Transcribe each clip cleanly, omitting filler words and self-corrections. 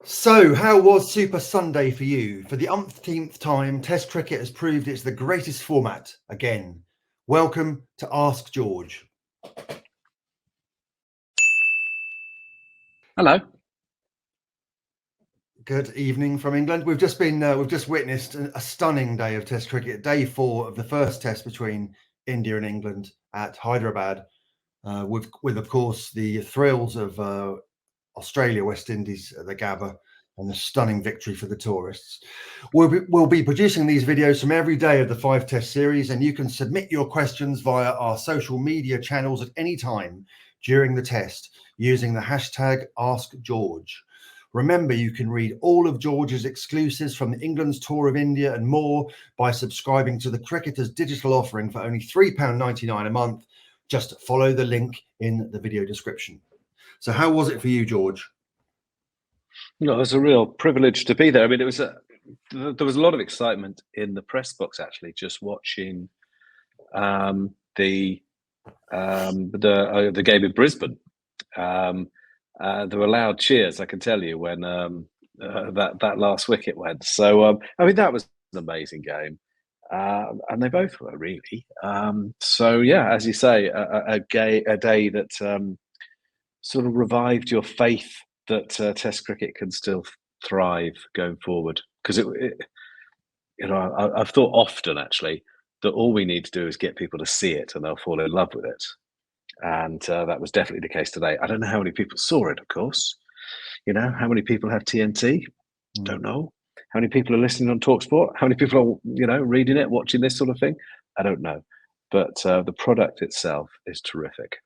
So, how was Super Sunday for you? For the umpteenth time, Test cricket has proved it's the greatest format again. Welcome to Ask George. Hello. Good evening from England. We've just witnessed a stunning day of Test cricket, day 4 of the first Test between India and England at Hyderabad, with of course the thrills of Australia, West Indies at the Gabba, and the stunning victory for the tourists. We'll be producing these videos from every day of the 5 Test series, and you can submit your questions via our social media channels at any time during the test using the hashtag AskGeorge. Remember, you can read all of George's exclusives from England's tour of India and more by subscribing to the Cricketer's digital offering for only £3.99 a month. Just follow the link in the video description. So how was it for you, George? No, it was a real privilege to be there. I mean, there was a lot of excitement in the press box actually, just watching the game in Brisbane. There were loud cheers, I can tell you, when that last wicket went. So I mean, that was an amazing game, and they both were really. So yeah, as you say, a day that sort of revived your faith that Test cricket can still thrive going forward. Because I've thought often actually that all we need to do is get people to see it, and they'll fall in love with it. And that was definitely the case today. I don't know how many people saw it, of course. You know, how many people have TNT? Don't know. How many people are listening on TalkSport? How many people are, reading it, watching this sort of thing? I don't know. But the product itself is terrific.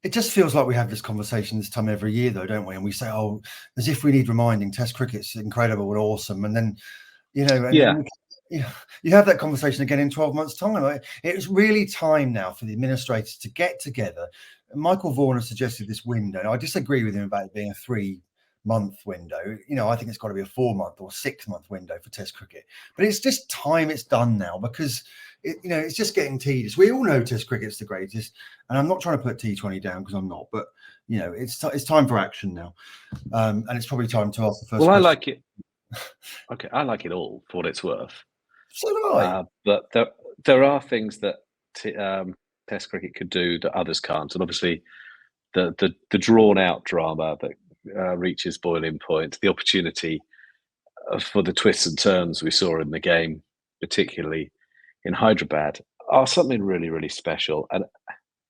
It just feels like we have this conversation this time every year, though, don't we? And we say, "Oh, as if we need reminding. Test cricket's incredible and awesome." And then, then you have that conversation again in 12 months' time. It's really time now for the administrators to get together. Michael Vaughan has suggested this window. And I disagree with him about it being a 3-month window. I think it's got to be a 4-month or 6-month window for Test cricket. But it's just time it's done now, because it's just getting tedious. We all know Test cricket's the greatest, and I'm not trying to put T20 down, because I'm not. But it's time for action now, and it's probably time to ask the first. Well, question. I like it. Okay, I like it all for what it's worth. So do I. But there are things that Test cricket could do that others can't, and obviously the drawn out drama that reaches boiling point, the opportunity for the twists and turns we saw in the game, particularly in Hyderabad, are something really, really special. And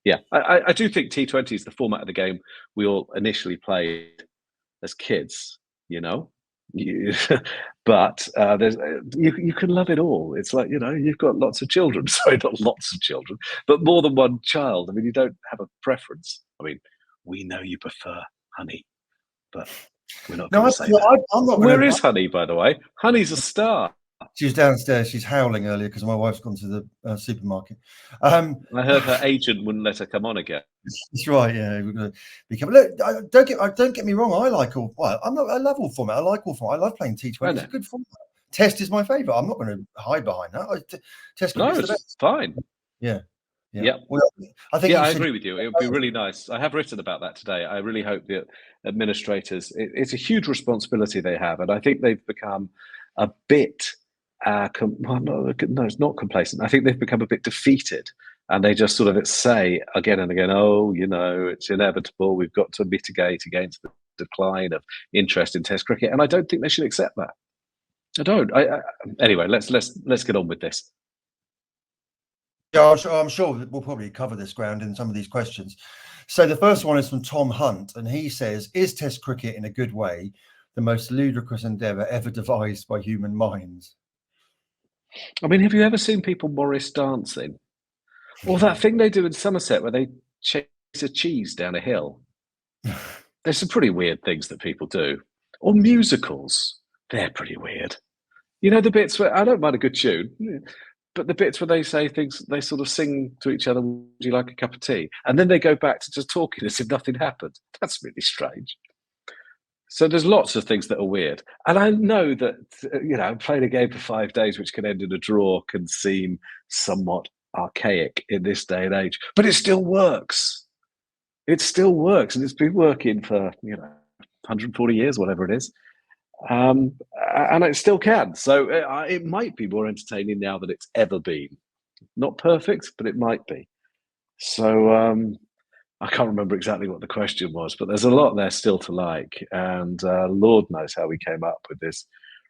yeah, I do think T20 is the format of the game we all initially played as kids, but you can love it all. It's like, you've got lots of children. Sorry, not lots of children, but more than one child. I mean, you don't have a preference. I mean, we know you prefer Honey, but we're not going to say that. I'm not. Where is Honey, by the way? Honey's a star. She's downstairs. She's howling earlier because my wife's gone to the supermarket. I heard her agent wouldn't let her come on again. That's right. Yeah, we're going to become. Look, don't get me wrong. I like all. Well, I love all format. I like all format. I love playing T20. It's a good format. Test is my favourite. I'm not going to hide behind that. Test no, it's fine. Yeah. Well, I think. I agree with you. It would be really nice. I have written about that today. I really hope that administrators. It's a huge responsibility they have, and I think they've become a bit. No, it's not complacent. I think they've become a bit defeated, and they just sort of say again and again, "Oh, it's inevitable. We've got to mitigate against the decline of interest in Test cricket," and I don't think they should accept that. I don't. Anyway, let's get on with this. Yeah, I'm sure we'll probably cover this ground in some of these questions. So the first one is from Tom Hunt, and he says, "Is Test cricket in a good way the most ludicrous endeavour ever devised by human minds?" I mean, have you ever seen people Morris dancing? Or that thing they do in Somerset where they chase a cheese down a hill? There's some pretty weird things that people do. Or musicals. They're pretty weird. The bits where, I don't mind a good tune, but the bits where they say things, they sort of sing to each other, "Would you like a cup of tea?" And then they go back to just talking as if nothing happened. That's really strange. So there's lots of things that are weird. And I know that, playing a game for 5 days, which can end in a draw, can seem somewhat archaic in this day and age, but it still works. It still works. And it's been working for, 140 years, whatever it is. And it still can. So it might be more entertaining now than it's ever been. Not perfect, but it might be. So I can't remember exactly what the question was, but there's a lot there still to like. And Lord knows how we came up with this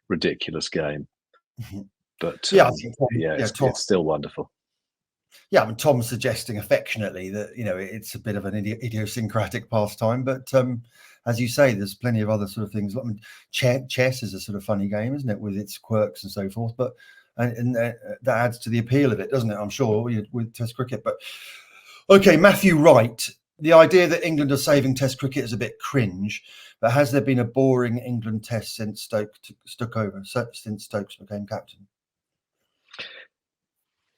ridiculous game. But Yeah, I think it's still wonderful. Yeah, I mean, Tom's suggesting affectionately that it's a bit of an idiosyncratic pastime, but as you say, there's plenty of other sort of things. I mean, chess is a sort of funny game, isn't it, with its quirks and so forth? But and that adds to the appeal of it, doesn't it? I'm sure with Test cricket. But okay, Matthew Wright, the idea that England are saving Test cricket is a bit cringe. But has there been a boring England Test since Stokes became captain?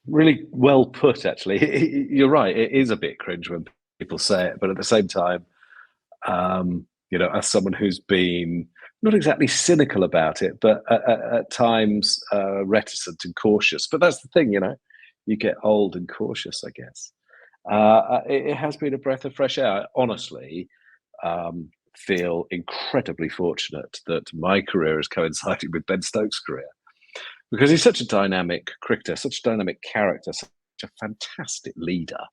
Really well put, actually. You're right. It is a bit cringe when people say it, but at the same time, as someone who's been not exactly cynical about it, but at times reticent and cautious. But that's the thing, you get old and cautious, I guess. It has been a breath of fresh air. I honestly feel incredibly fortunate that my career has coincided with Ben Stokes' career, because he's such a dynamic cricketer, such a dynamic character, such a fantastic leader,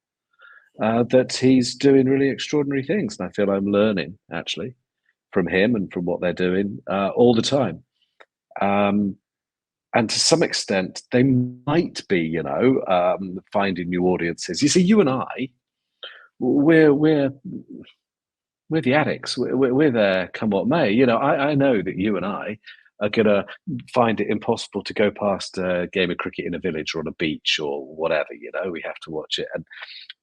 that he's doing really extraordinary things. And I feel I'm learning, actually, from him and from what they're doing all the time. And to some extent, they might be, finding new audiences. You see, you and I, we're the addicts. We're there, come what may. I know that you and I are going to find it impossible to go past a game of cricket in a village or on a beach or whatever. We have to watch it.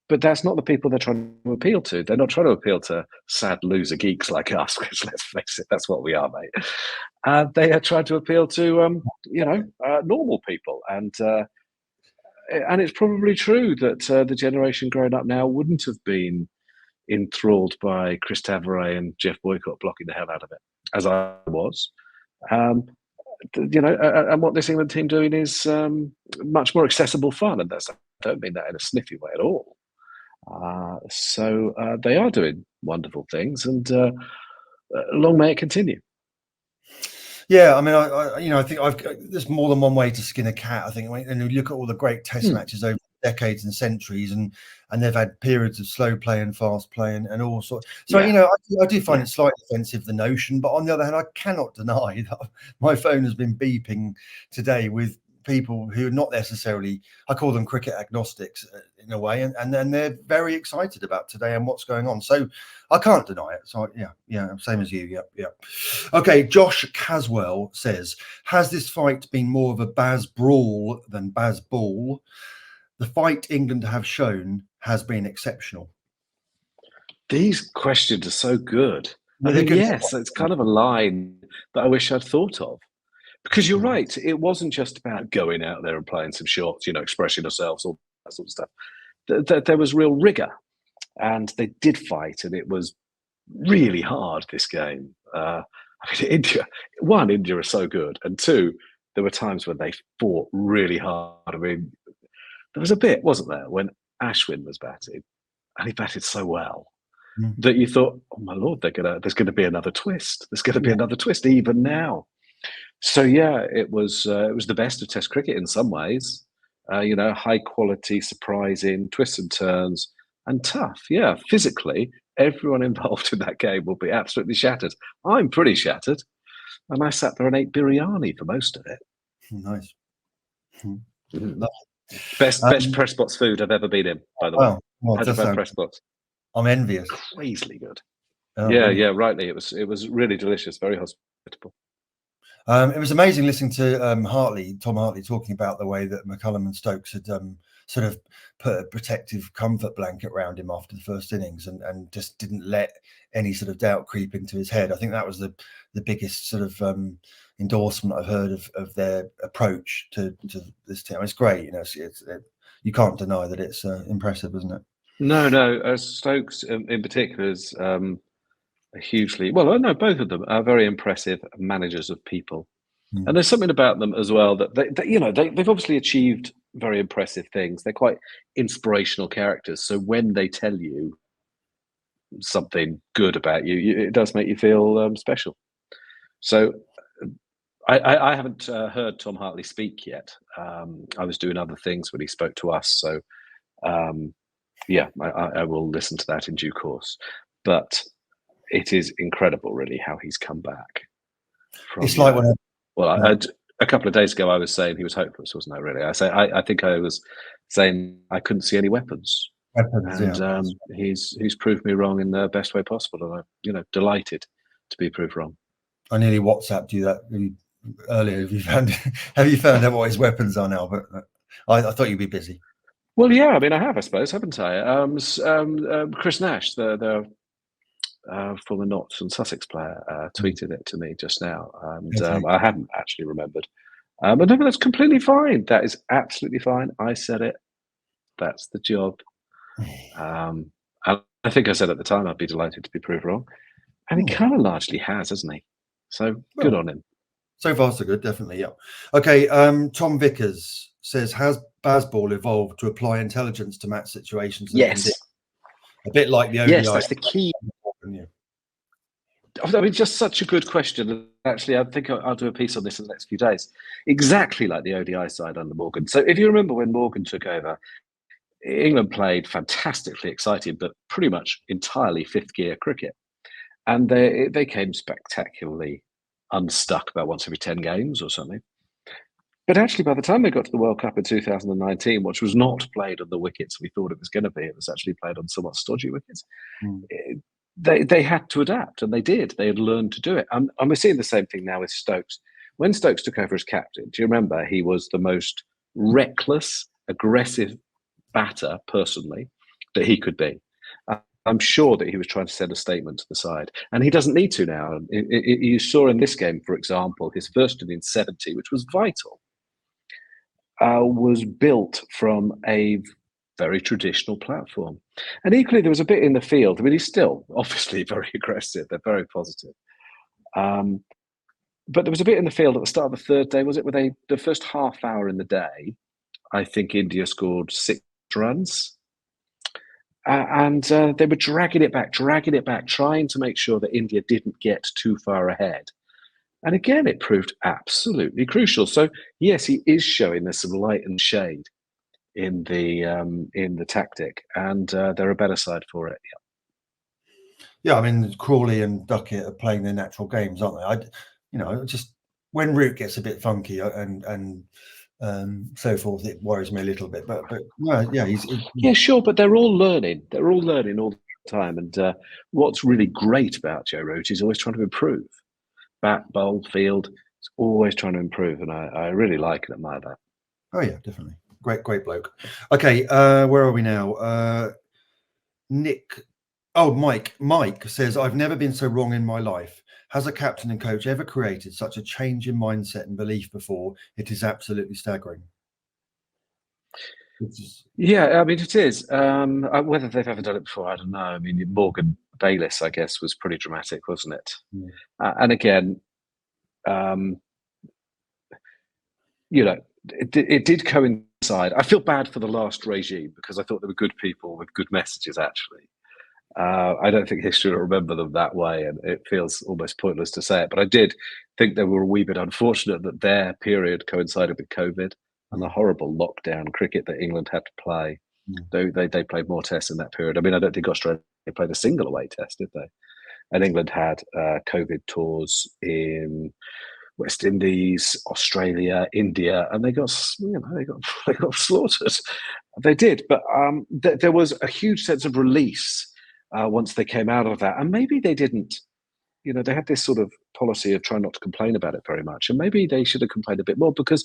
But that's not the people they're trying to appeal to. They're not trying to appeal to sad loser geeks like us, because let's face it, that's what we are, mate. They are trying to appeal to, normal people. And it's probably true that the generation growing up now wouldn't have been enthralled by Chris Tavares and Jeff Boycott blocking the hell out of it, as I was. And what this England team doing is much more accessible fun. And I don't mean that in a sniffy way at all. So they are doing wonderful things, and long may it continue. Yeah, I mean, I think there's more than one way to skin a cat. I think, and you look at all the great Test matches over decades and centuries, and they've had periods of slow play and fast play and all sorts. So I do find it slightly offensive, the notion, but on the other hand, I cannot deny that my phone has been beeping today with people who are not necessarily, I call them cricket agnostics in a way, and then they're very excited about today and what's going on. So I can't deny it. So yeah, same as you. Yeah. Okay, Josh Caswell says, has this fight been more of a Baz brawl than Baz ball? The fight England have shown has been exceptional. These questions are so good. Yes, it's kind of a line that I wish I'd thought of. Because you're right, it wasn't just about going out there and playing some shots, expressing ourselves, all that sort of stuff. There was real rigour, and they did fight, and it was really hard, this game. India are so good, and two, there were times when they fought really hard. I mean, there was a bit, wasn't there, when Ashwin was batting, and he batted so well that you thought, oh my Lord, there's going to be another twist. There's going to be another twist, even now. So it was the best of Test cricket in some ways. High quality, surprising twists and turns, and tough. Yeah, physically, everyone involved in that game will be absolutely shattered. I'm pretty shattered, and I sat there and ate biryani for most of it. Nice. Best press box food I've ever been in, by the way. Hyderabad press box. I'm envious. Crazily good. Yeah, rightly. It was really delicious, very hospitable. It was amazing listening to Tom Hartley, talking about the way that McCullum and Stokes had sort of put a protective comfort blanket around him after the first innings, and just didn't let any sort of doubt creep into his head. I think that was the biggest sort of endorsement I've heard of their approach to this team. It's great, you can't deny that it's impressive, isn't it? No. Stokes in particular is hugely well. I know both of them are very impressive managers of people, and there's something about them as well that they've obviously achieved very impressive things. They're quite inspirational characters. So when they tell you, something good about you, it does make you feel special. So I haven't heard Tom Hartley speak yet. I was doing other things when he spoke to us, so yeah, I will listen to that in due course. But it is incredible, really, how he's come back. It's like when a couple of days ago, I was saying he was hopeless, wasn't I? Really, I think I was saying I couldn't see any weapons, and he's proved me wrong in the best way possible, and I'm delighted to be proved wrong. I nearly WhatsApped you that earlier. Have you found out what his weapons are now? But I thought you'd be busy. Well, yeah, I mean, I have, I suppose, haven't I? Chris Nash, the former Notts and Sussex player, tweeted it to me just now, and I hadn't actually remembered. But no, that's completely fine. That is absolutely fine. I said it. That's the job. And I think I said at the time I'd be delighted to be proved wrong, and he kind of largely has, hasn't he? So good on him. So far, so good. Definitely, yeah. Okay. Tom Vickers says, has Bazball evolved to apply intelligence to match situations? Yes. A bit like the ODI. Yes, that's the key. I mean, just such a good question. Actually, I think I'll do a piece on this in the next few days. Exactly like the ODI side under Morgan. So if you remember when Morgan took over, England played fantastically exciting, but pretty much entirely fifth gear cricket. And they came spectacularly unstuck about once every 10 games or something. But actually, by the time they got to the World Cup in 2019, which was not played on the wickets we thought it was going to be, it was actually played on somewhat stodgy wickets. They had to adapt, and they did. They had learned to do it. And we're seeing the same thing now with Stokes. When Stokes took over as captain, do you remember he was the most reckless, aggressive batter, personally, that he could be? I'm sure that he was trying to send a statement to the side, and he doesn't need to now. You saw in this game, for example, his first innings 70, which was vital, was built from a very traditional platform. And equally, there was a bit in the field. I mean, he's still obviously very aggressive. They're very positive. But there was a bit in the field at the start of the third day, was it? Where the first half hour in the day, I think India scored 6 runs. And they were dragging it back, trying to make sure that India didn't get too far ahead. And again, it proved absolutely crucial. So yes, he is showing there's some light and shade in the tactic, and they're a better side for it. Yeah, I mean, Crawley and Duckett are playing their natural games, aren't they? Just when Root gets a bit funky and so forth, it worries me a little bit. But yeah, sure. But they're all learning. They're all learning all the time. And what's really great about Joe Root is always trying to improve. Bat, bowl, field, it's always trying to improve, and I really like and admire that. Oh yeah, definitely. Great bloke. Okay, where are we now? Mike says, I've never been so wrong in my life. Has a captain and coach ever created such a change in mindset and belief before? It is absolutely staggering. Yeah, I mean, it is. Whether they've ever done it before, I don't know. I mean, Morgan Bayliss, I guess, was pretty dramatic, wasn't it? Yeah. And again, it did coincide. I feel bad for the last regime because I thought they were good people with good messages, actually. I don't think history will remember them that way, and it feels almost pointless to say it. But I did think they were a wee bit unfortunate that their period coincided with COVID and the horrible lockdown cricket that England had to play. They played more tests in that period. I mean, I don't think Australia played a single away test, did they? And England had COVID tours in West Indies, Australia, India, and they got slaughtered. They did, but there was a huge sense of release once they came out of that, and maybe they didn't. They had this sort of policy of trying not to complain about it very much, and maybe they should have complained a bit more, because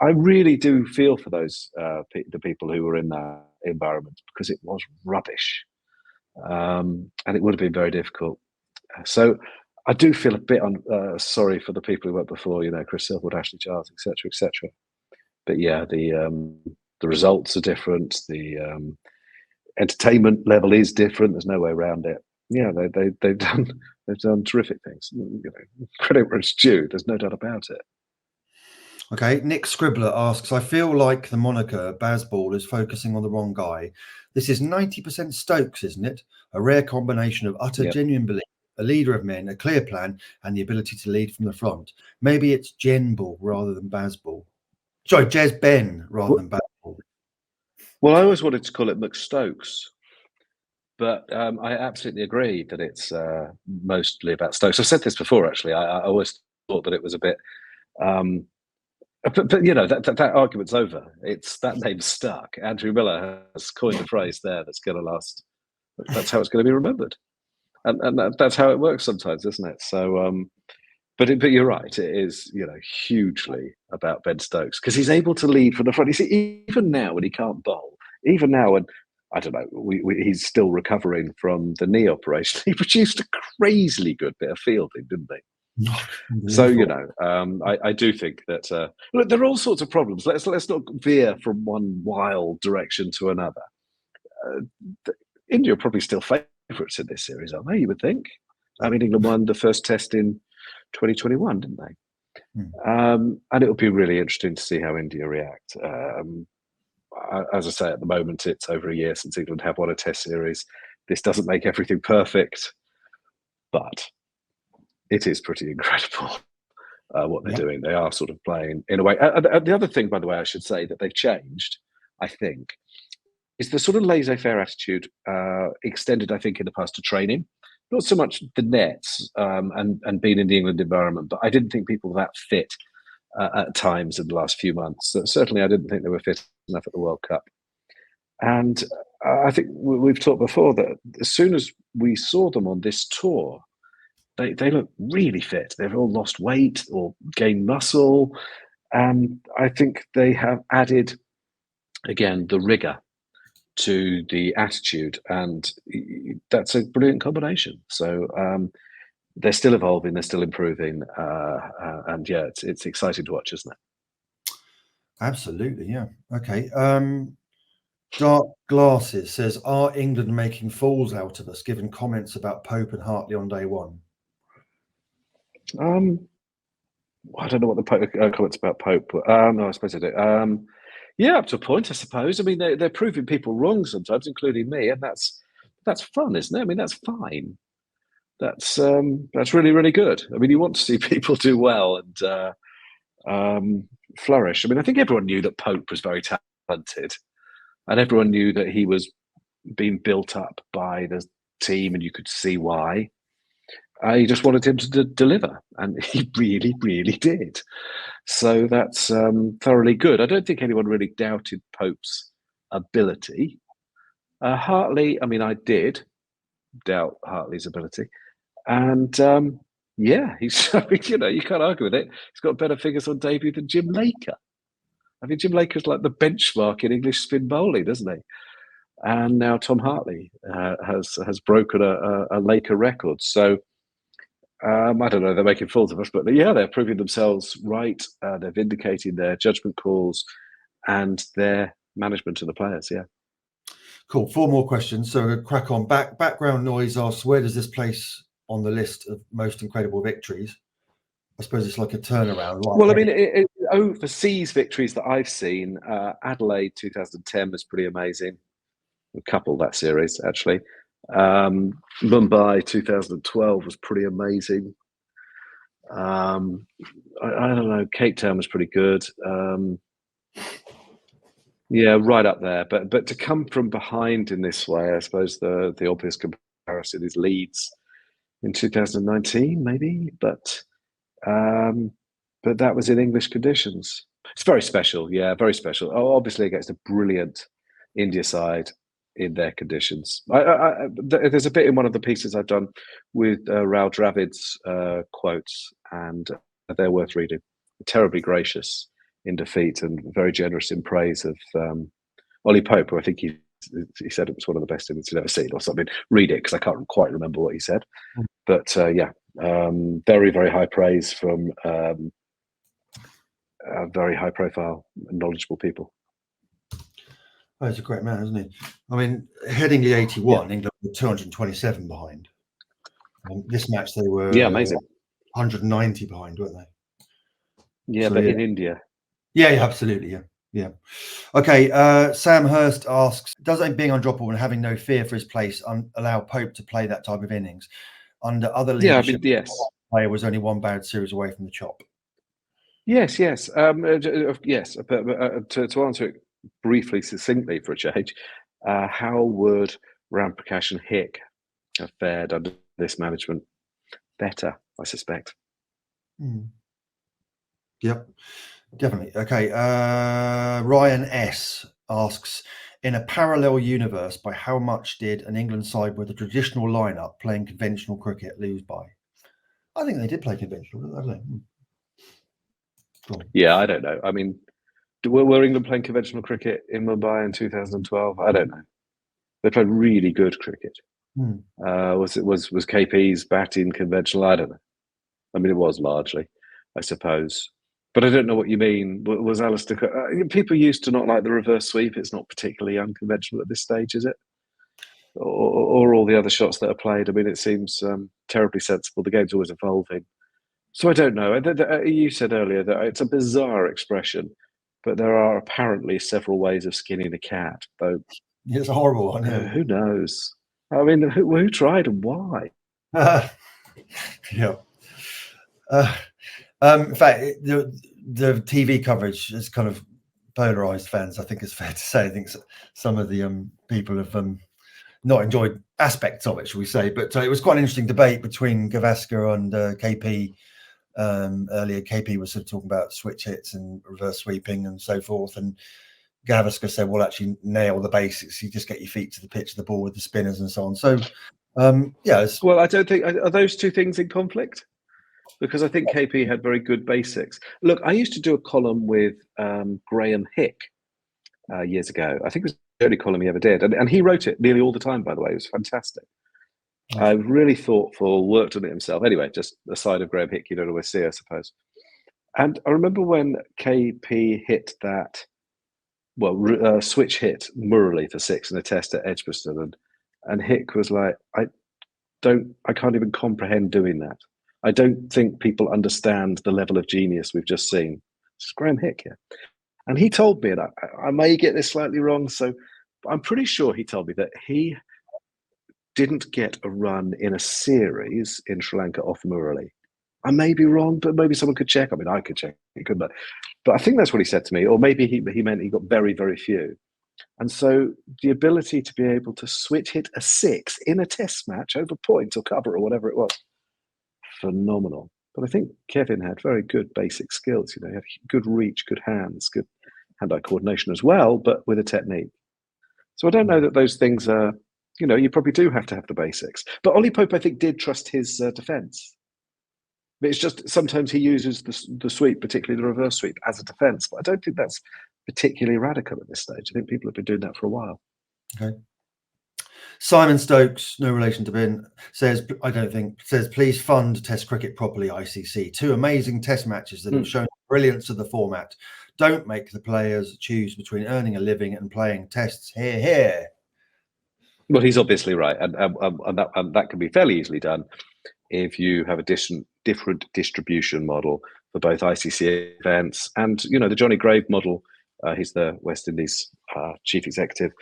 I really do feel for those the people who were in that environment, because it was rubbish, and it would have been very difficult. So I do feel a bit sorry for the people who went before, Chris Silverwood, Ashley Giles, etc., etc. But yeah, the results are different. The entertainment level is different. There's no way around it. Yeah, they've done terrific things. Credit where it's due. There's no doubt about it. Okay, Nick Scribbler asks, I feel like the moniker Bazball is focusing on the wrong guy. This is 90% Stokes, isn't it? A rare combination of utter Yep. genuine belief, a leader of men, a clear plan, and the ability to lead from the front. Maybe it's Genball rather than Bazball. Sorry, Jez Ben rather than Bazball. Well, I always wanted to call it McStokes, but I absolutely agree that it's mostly about Stokes. I've said this before, actually. I always thought that it was a bit, but you know, that argument's over. It's that name's stuck. Andrew Miller has coined a phrase there that's going to last. That's how it's going to be remembered, and that's how it works sometimes, isn't it? So, but you're right. It is, you know, hugely about Ben Stokes because he's able to lead from the front. You see, even now when he can't bowl, even now when I don't know, he's still recovering from the knee operation. He produced a crazily good bit of fielding, didn't he? So you know, I do think that look, there are all sorts of problems. Let's not veer from one wild direction to another. India are probably still favourites in this series, aren't they? You would think. I mean, England won the first test in 2021, didn't they? And it will be really interesting to see how India react. As I say, at the moment, it's over a year since England have won a test series. This doesn't make everything perfect, but it is pretty incredible what they're doing. They are sort of playing in a way. The other thing, by the way, I should say that they've changed, I think, is the sort of laissez-faire attitude extended, I think, in the past to training. Not so much the nets and being in the England environment, but I didn't think people were that fit at times in the last few months. Certainly, I didn't think they were fit enough at the World Cup. And I think we've talked before that as soon as we saw them on this tour, they look really fit. They've all lost weight or gained muscle. And I think they have added, again, the rigour to the attitude. And that's a brilliant combination. So they're still evolving, they're still improving. And yeah, it's exciting to watch, isn't it? Absolutely, yeah. Okay. Dark Glasses says, are England making fools out of us, given comments about Pope and Hartley on day one? I don't know what the comments about Pope were. No, I suppose I do. Yeah, up to a point, I suppose. I mean, they're proving people wrong sometimes, including me, and that's fun, isn't it? I mean, that's fine. That's really, really good. I mean, you want to see people do well and flourish. I mean, I think everyone knew that Pope was very talented, and everyone knew that he was being built up by the team, and you could see why. I just wanted him to deliver, and he really, really did. So that's thoroughly good. I don't think anyone really doubted Pope's ability. Hartley, I mean, I did doubt Hartley's ability, and yeah, he's you know, you can't argue with it. He's got better figures on debut than Jim Laker. I mean, Jim Laker's like the benchmark in English spin bowling, doesn't he? And now Tom Hartley has broken a Laker record. So I don't know, they're making fools of us, but yeah, they're proving themselves right. They're vindicating their judgment calls and their management of the players. Yeah. Cool. 4 more questions. So we'll crack on. Background noise asks, where does this place on the list of most incredible victories? I suppose it's like a turnaround. Well, I mean, overseas victories that I've seen, Adelaide 2010 was pretty amazing. A couple that series, actually. Mumbai 2012 was pretty amazing. I don't know. Cape Town was pretty good. Yeah, right up there. But to come from behind in this way, I suppose the obvious comparison is Leeds in 2019, maybe. But that was in English conditions. It's very special. Yeah, very special. Oh, obviously against a brilliant India side in their conditions. There's a bit in one of the pieces I've done with Rao Dravid's quotes, and they're worth reading. Terribly gracious in defeat and very generous in praise of Ollie Pope, who I think he said it was one of the best innings he'd ever seen or something. Read it because I can't quite remember what he said. But yeah, very, very high praise from very high profile, knowledgeable people. Oh, he's a great man, isn't he? I mean, heading the 81, England were 227 behind. This match, they were amazing. 190 behind, weren't they? Yeah, so, but in India. Yeah, absolutely. Yeah. Okay. Sam Hurst asks, does being on Dropable and having no fear for his place allow Pope to play that type of innings? Under other Yeah, I leadership, mean, yes. player was only one bad series away from the chop. Yes. Yes. Yes. But to answer it briefly, succinctly for a change, how would Ramprakash and Hick have fared under this management? Better, I suspect. Yep, definitely. Okay. Ryan S asks, in a parallel universe, by how much did an England side with a traditional lineup playing conventional cricket lose by? I think they did play conventional, didn't they? Cool. Yeah, I don't know. I mean, were England playing conventional cricket in Mumbai in 2012? I don't know. They played really good cricket. Was KP's batting conventional? I don't know. I mean, it was largely, I suppose. But I don't know what you mean. Was Alistair? People used to not like the reverse sweep. It's not particularly unconventional at this stage, is it? Or all the other shots that are played. I mean, it seems terribly sensible. The game's always evolving. So I don't know. You said earlier that it's a bizarre expression, but there are apparently several ways of skinning a cat. Though it's a horrible one. Yeah. Who knows? I mean, who tried and why? Yeah. In fact, the TV coverage has kind of polarized fans. I think it's fair to say. I think some of the people have not enjoyed aspects of it, shall we say? But it was quite an interesting debate between Gavaskar and KP. Earlier, KP was sort of talking about switch hits and reverse sweeping and so forth, and Gavaskar said, "Well, actually, nail the basics. You just get your feet to the pitch of the ball with the spinners and so on." So, yeah. Well, I don't think are those two things in conflict, because I think KP had very good basics. Look, I used to do a column with Graham Hick years ago. I think it was the only column he ever did, and he wrote it nearly all the time. By the way, it was fantastic. Really thoughtful, worked on it himself. Anyway, just the side of Graham Hick you don't always see, I suppose. And I remember when KP hit that, switch hit Murali for 6 in a test at Edgbaston, and Hick was like, I can't even comprehend doing that. I don't think people understand the level of genius we've just seen. It's Graham Hick here. And he told me, and I may get this slightly wrong, so I'm pretty sure he told me that he didn't get a run in a series in Sri Lanka off Murali. I may be wrong, but maybe someone could check. I mean, I could check, couldn't I? But I think that's what he said to me. Or maybe he meant he got very, very few. And so the ability to be able to switch hit a 6 in a test match over point or cover or whatever it was, phenomenal. But I think Kevin had very good basic skills. He had good reach, good hands, good hand-eye coordination as well, but with a technique. So I don't know that those things are, you probably do have to have the basics. But Ollie Pope, I think, did trust his defence. But it's just sometimes he uses the sweep, particularly the reverse sweep, as a defence. But I don't think that's particularly radical at this stage. I think people have been doing that for a while. Okay. Simon Stokes, no relation to Ben, says, please fund Test cricket properly, ICC. 2 amazing Test matches that have shown the brilliance of the format. Don't make the players choose between earning a living and playing Tests. Here. Well, he's obviously right. And that can be fairly easily done if you have a different distribution model for both ICC events and, the Johnny Grave model, he's the West Indies chief executive,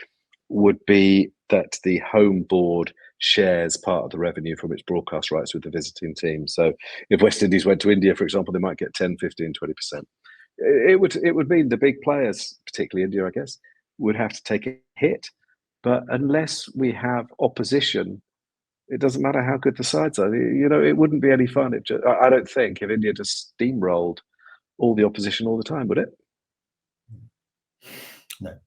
would be that the home board shares part of the revenue from its broadcast rights with the visiting team. So if West Indies went to India, for example, they might get 10, 15, 20%. It would mean the big players, particularly India, I guess, would have to take a hit. But unless we have opposition, it doesn't matter how good the sides are. It wouldn't be any fun. I don't think, if India just steamrolled all the opposition all the time, would it? No.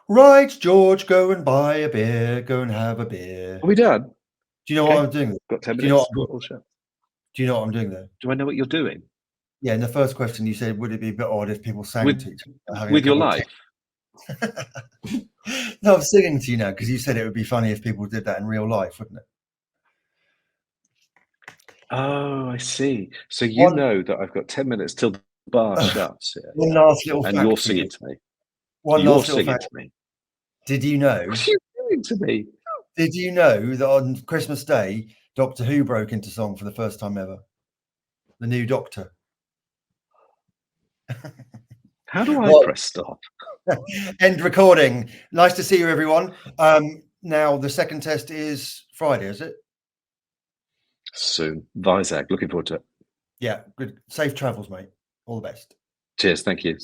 Right, George, go and buy a beer. Go and have a beer. Are we done? Do you know what I'm doing? Got 10 minutes. Do you know what I'm doing there? Do I know what you're doing? Yeah, in the first question you said, would it be a bit odd if people sang to each other? With your life? No, I'm singing to you now because you said it would be funny if people did that in real life, wouldn't it? Oh, I see. So know that I've got 10 minutes till the bar shuts here. One last little fact. And you're singing to me. You're singing to me. Did you know? What are you doing to me? Did you know that on Christmas Day, Doctor Who broke into song for the first time ever? The new Doctor. How do I Well, press stop? end recording. Nice to see you, everyone. Now the second test is Friday, is it? Soon. Vizag. Looking forward to it. Yeah, good. Safe travels, mate. All the best. Cheers. Thank you.